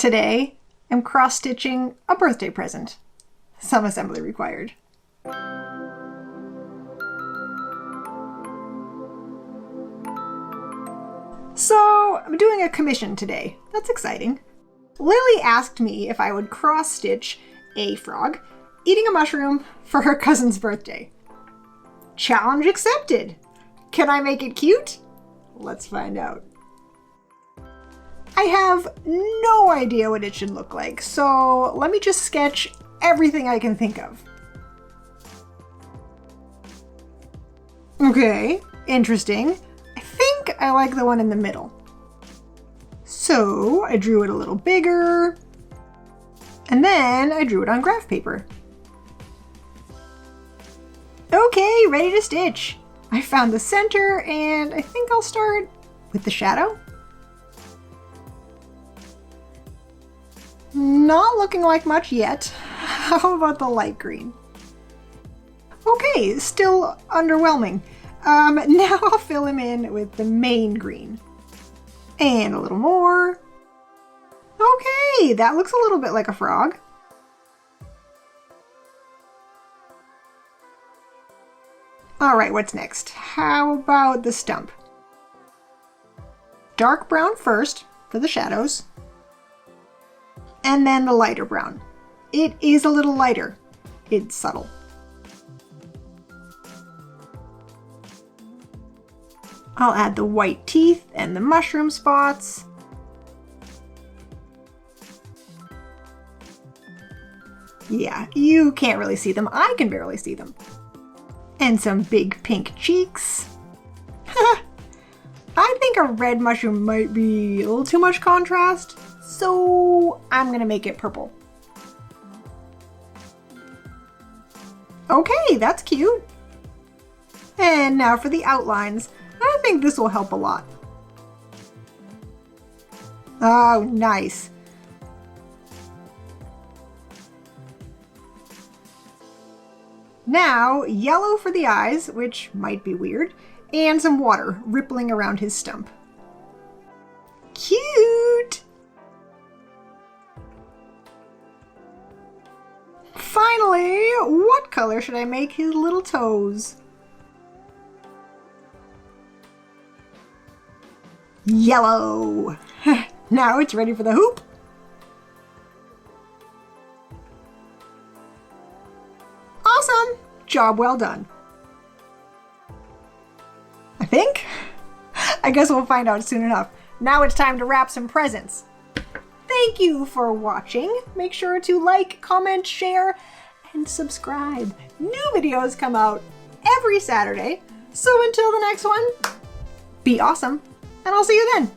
Today, I'm cross-stitching a birthday present. Some assembly required. So, I'm doing a commission today. That's exciting. Lily asked me if I would cross-stitch a frog eating a mushroom for her cousin's birthday. Challenge accepted! Can I make it cute? Let's find out. I have no idea what it should look like, so let me just sketch everything I can think of. Okay, interesting. I think I like the one in the middle. So I drew it a little bigger, and then I drew it on graph paper. Okay, ready to stitch. I found the center, and I think I'll start with the shadow. Not looking like much yet. How about the light green? Okay, still underwhelming. Now I'll fill him in with the main green. And a little more. Okay, that looks a little bit like a frog. All right, what's next? How about the stump? Dark brown first for the shadows. And then the lighter brown. It is a little lighter. It's subtle. I'll add the white teeth and the mushroom spots. Yeah, you can't really see them. I can barely see them. And some big pink cheeks. I think a red mushroom might be a little too much contrast, so I'm gonna make it purple. Okay, that's cute. And now for the outlines. I think this will help a lot. Oh, nice. Now, yellow for the eyes, which might be weird, and some water rippling around his stump. Cute! Finally, what color should I make his little toes? Yellow! Now it's ready for the hoop. Awesome! Job well done. I think? I guess we'll find out soon enough. Now it's time to wrap some presents. Thank you for watching. Make sure to like, comment, share, and subscribe. New videos come out every Saturday. So until the next one, be awesome, and I'll see you then.